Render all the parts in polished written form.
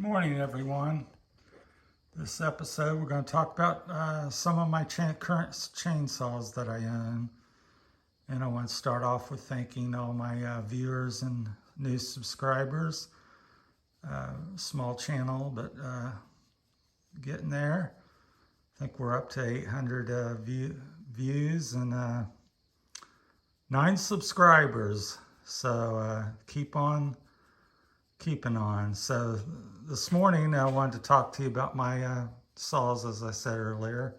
Morning, everyone. This episode, we're going to talk about some of my current chainsaws that I own. And I want to start off with thanking all my viewers and new subscribers. Small channel, but getting there. I think we're up to 800 views and 9 subscribers. So keep on keeping on. So this morning I wanted to talk to you about my saws. As I said earlier,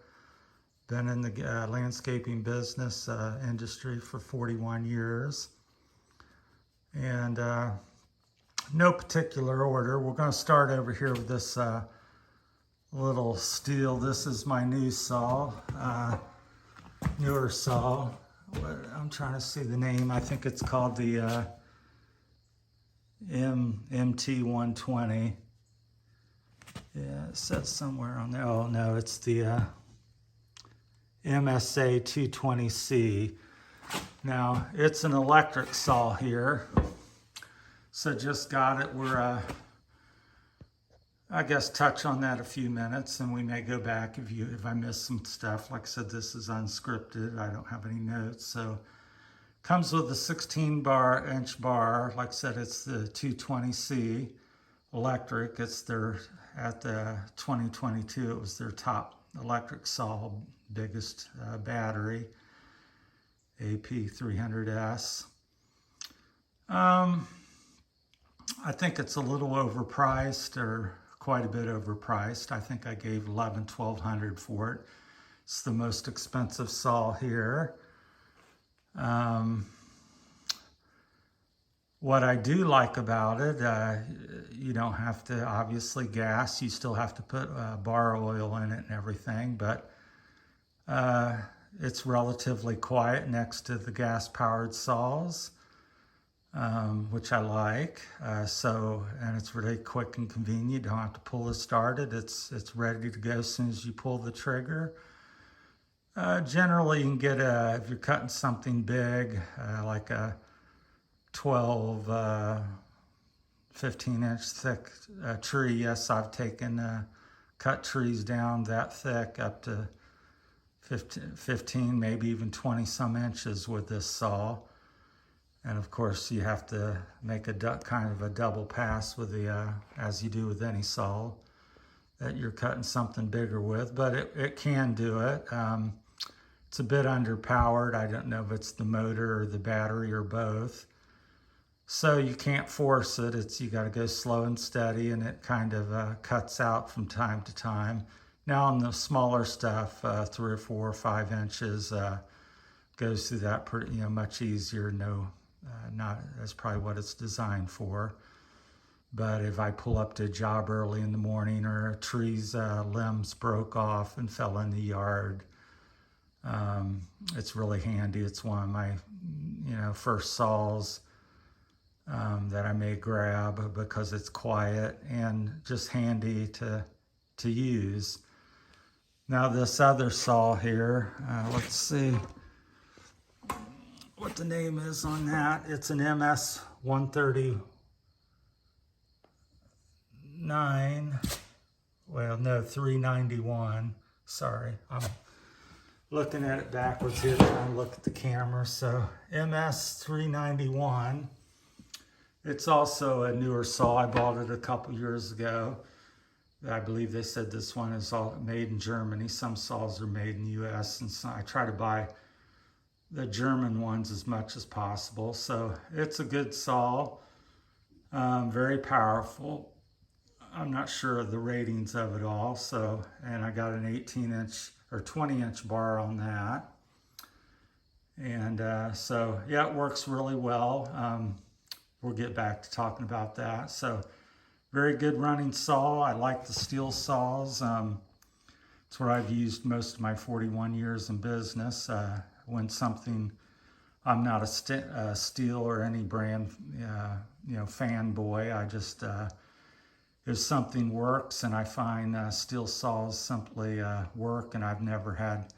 been in the landscaping business industry for 41 years, and no particular order. We're going to start over here with this little Stihl. This is my new saw, newer saw. I'm trying to see the name. I think it's called the MT120. Yeah, it says somewhere on there. Oh no, it's the MSA 220C. Now, it's an electric saw here. So just got it. We're I guess touch on that a few minutes, and we may go back if I miss some stuff. Like I said, this is unscripted. I don't have any notes. So comes with a 16-inch bar. Like I said, it's the 220C electric. It's their, at the 2022, it was their top electric saw, biggest battery, AP300S. I think it's a little overpriced, or quite a bit overpriced. I think I gave $1,100-1,200 for it. It's the most expensive saw here. What I do like about it, you don't have to obviously gas. You still have to put bar oil in it and everything, but it's relatively quiet next to the gas-powered saws, which I like. And it's really quick and convenient. You don't have to pull it started. It's ready to go as soon as you pull the trigger. Generally, you can get if you're cutting something big, like a 12, 15-inch thick tree. Yes, I've taken cut trees down that thick, up to 15, maybe even 20 some inches with this saw. And of course, you have to make a kind of a double pass with the, as you do with any saw that you're cutting something bigger with, but it can do it. It's a bit underpowered. I don't know if it's the motor or the battery or both. So you can't force it. You got to go slow and steady, and it kind of cuts out from time to time. Now on the smaller stuff, 3 or 4 or 5 inches, goes through that pretty, much easier. That's probably what it's designed for. But if I pull up to a job early in the morning, or a tree's limbs broke off and fell in the yard, it's really handy. It's one of my, first saws that I may grab because it's quiet and just handy to use. Now this other saw here, let's see what the name is on that. It's an MS-139. Well, no, 391. Sorry, I'm looking at it backwards here, trying to look at the camera. So MS-391. It's also a newer saw. I bought it a couple years ago. I believe they said this one is all made in Germany. Some saws are made in the US, and so I try to buy the German ones as much as possible. So it's a good saw, very powerful. I'm not sure of the ratings of it all. So, and I got an 18-inch or 20-inch bar on that. And so yeah, it works really well. We'll get back to talking about that. So very good running saw. I like the Stihl saws. It's where I've used most of my 41 years in business. When something, I'm not a Stihl or any brand, fanboy. I just, if something works, and I find Stihl saws simply work, and I've never had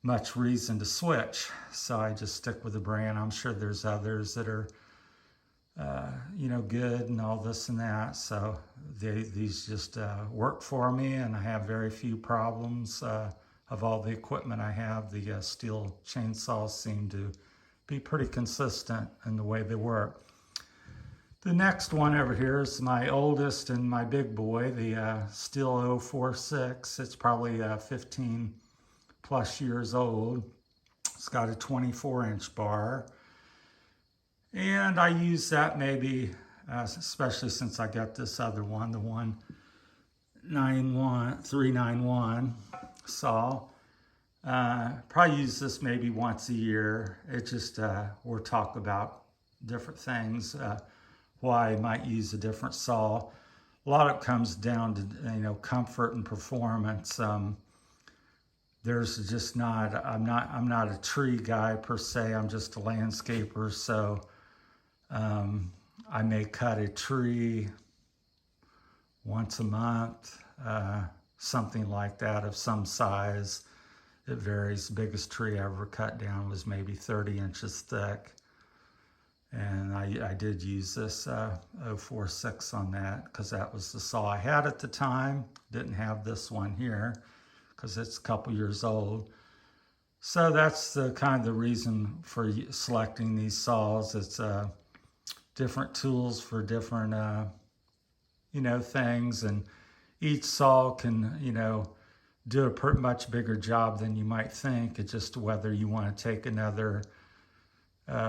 much reason to switch. So I just stick with the brand. I'm sure there's others that are good and all this and that. So these just work for me, and I have very few problems. Of all the equipment I have, the Stihl chainsaws seem to be pretty consistent in the way they work. The next one over here is my oldest and my big boy, the Stihl 046. It's probably 15 plus years old. It's got a 24-inch bar. And I use that maybe, especially since I got this other one, the 391 saw. Probably use this maybe once a year. It just, we'll talk about different things, why I might use a different saw. A lot of it comes down to, comfort and performance. There's just I'm not a tree guy per se. I'm just a landscaper. So I may cut a tree once a month, something like that of some size. It varies. The biggest tree I ever cut down was maybe 30 inches thick. And I did use this 046 on that because that was the saw I had at the time. Didn't have this one here because it's a couple years old. So that's the kind of the reason for selecting these saws. It's different tools for different things, and each saw can do a much bigger job than you might think. It's just whether you want to take another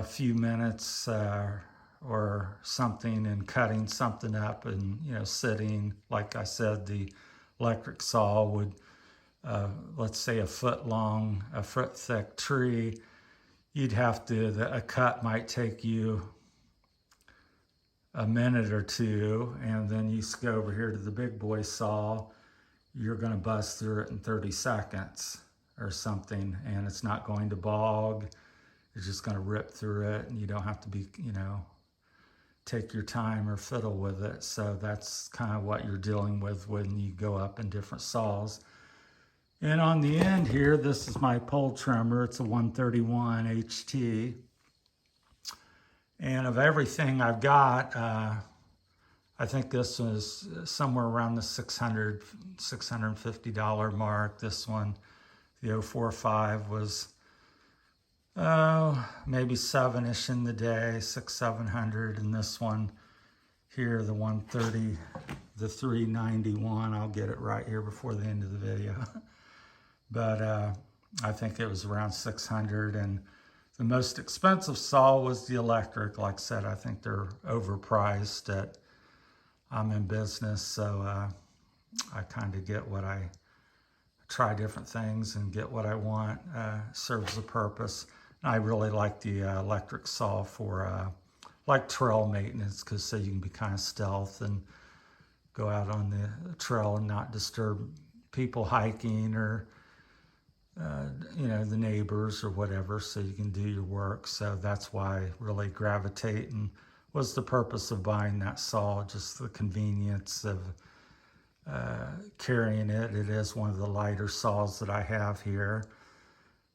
few minutes or something and cutting something up and sitting. Like I said, the electric saw would let's say a foot thick tree, you'd have to, a cut might take you a minute or two, and then you go over here to the big boy saw, you're going to bust through it in 30 seconds or something, and it's not going to bog. You're just going to rip through it, and you don't have to be, take your time or fiddle with it. So that's kind of what you're dealing with when you go up in different saws. And on the end here, this is my pole trimmer. It's a 131 HT. And of everything I've got, I think this was somewhere around the $650 mark. This one, the 045, was maybe $7-ish in the day, $600-700. And this one here, the 130, the 391, I'll get it right here before the end of the video. But I think it was around 600. And the most expensive saw was the electric. Like I said, I think they're overpriced. I'm in business, so I kind of get what I try different things and get what I want. Serves a purpose. And I really like the electric saw for like trail maintenance, because so you can be kind of stealth and go out on the trail and not disturb people hiking or the neighbors or whatever, so you can do your work. So that's why I really gravitate, and was the purpose of buying that saw, just the convenience of carrying it. It is one of the lighter saws that I have here,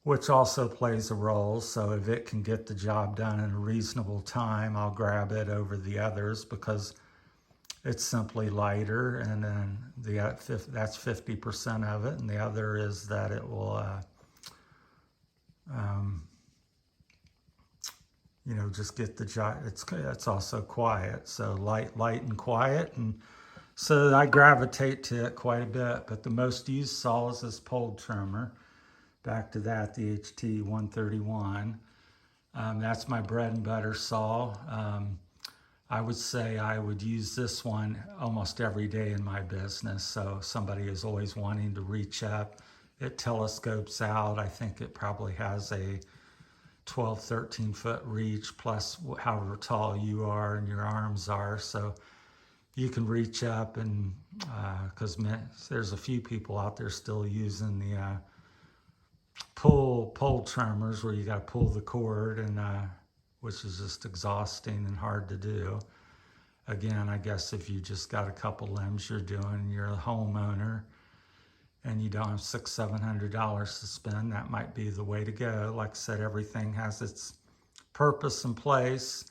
which also plays a role. So if it can get the job done in a reasonable time, I'll grab it over the others because it's simply lighter, and then that's 50% of it, and the other is that it will, just get the job. It's also quiet, so light and quiet, and so I gravitate to it quite a bit. But the most used saw is this pole trimmer. Back to that, the HT 131. That's my bread and butter saw. I would say I would use this one almost every day in my business. So somebody is always wanting to reach up. It telescopes out. I think it probably has a 12, 13 foot reach, plus however tall you are and your arms are. So you can reach up, and because there's a few people out there still using the pole trimmers where you got to pull the cord, and which is just exhausting and hard to do. Again, I guess if you just got a couple limbs you're doing, and you're a homeowner and you don't have $600-700 to spend, that might be the way to go. Like I said, everything has its purpose and place.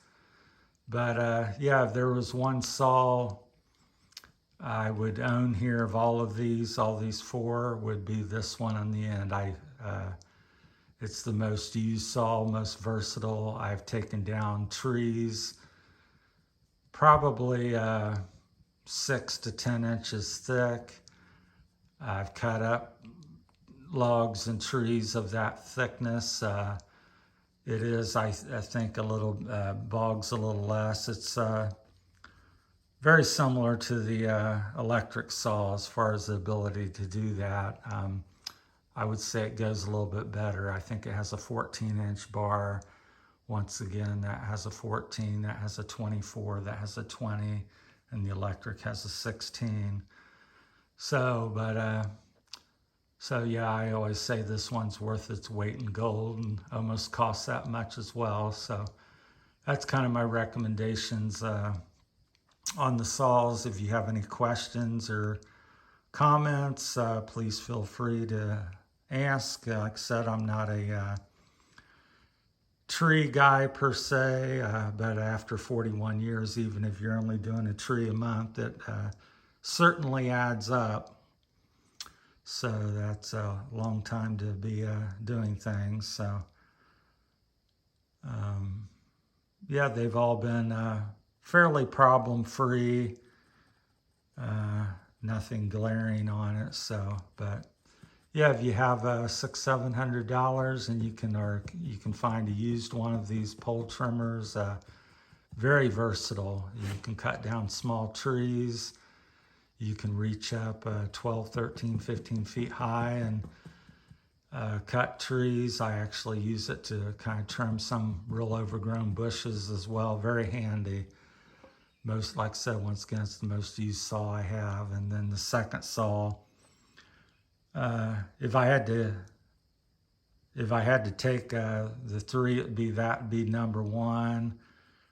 But yeah, if there was one saw I would own here of all these four, would be this one on the end. It's the most used saw, most versatile. I've taken down trees, probably 6 to 10 inches thick. I've cut up logs and trees of that thickness. It is, I think, a little, bogs a little less. It's very similar to the electric saw as far as the ability to do that. I would say it goes a little bit better. I think it has a 14-inch bar. Once again, that has a 14, that has a 24, that has a 20, and the electric has a 16. So yeah, I always say this one's worth its weight in gold and almost costs that much as well. So that's kind of my recommendations on the saws. If you have any questions or comments, please feel free to ask. Like I said, I'm not a tree guy per se, but after 41 years, even if you're only doing a tree a month, it certainly adds up. So that's a long time to be doing things. So yeah, they've all been fairly problem-free, nothing glaring on it. So, but yeah, if you have $600-700 and you can find a used one of these pole trimmers, very versatile. You can cut down small trees. You can reach up 12, 13, 15 feet high and cut trees. I actually use it to kind of trim some real overgrown bushes as well. Very handy. Most, like I said, once again, it's the most used saw I have. And then the second saw, if I had to take the three, it'd be number one.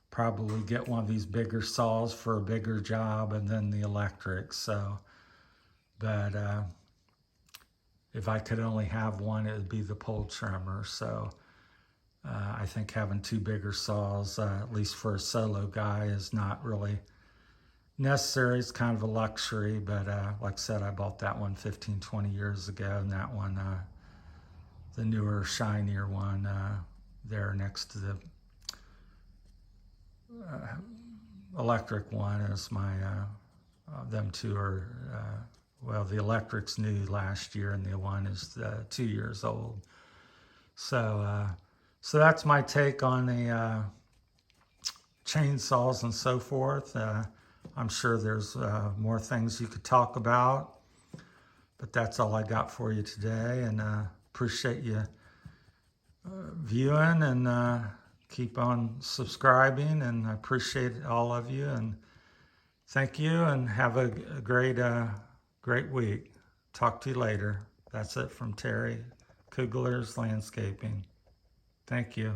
Probably get one of these bigger saws for a bigger job, and then the electric. So, but if I could only have one, it would be the pole trimmer. So I think having two bigger saws, at least for a solo guy, is not really necessary. It's kind of a luxury, but like I said, I bought that one 15, 20 years ago, and that one, the newer, shinier one, there next to the electric one is my, them two are, well, the electric's new last year and the one is 2 years old. So, so that's my take on the chainsaws and so forth. I'm sure there's more things you could talk about, but that's all I got for you today, and appreciate you viewing, and keep on subscribing, and I appreciate all of you, and thank you, and have a great week. Talk to you later. That's it from Terry Kugler's Landscaping. Thank you.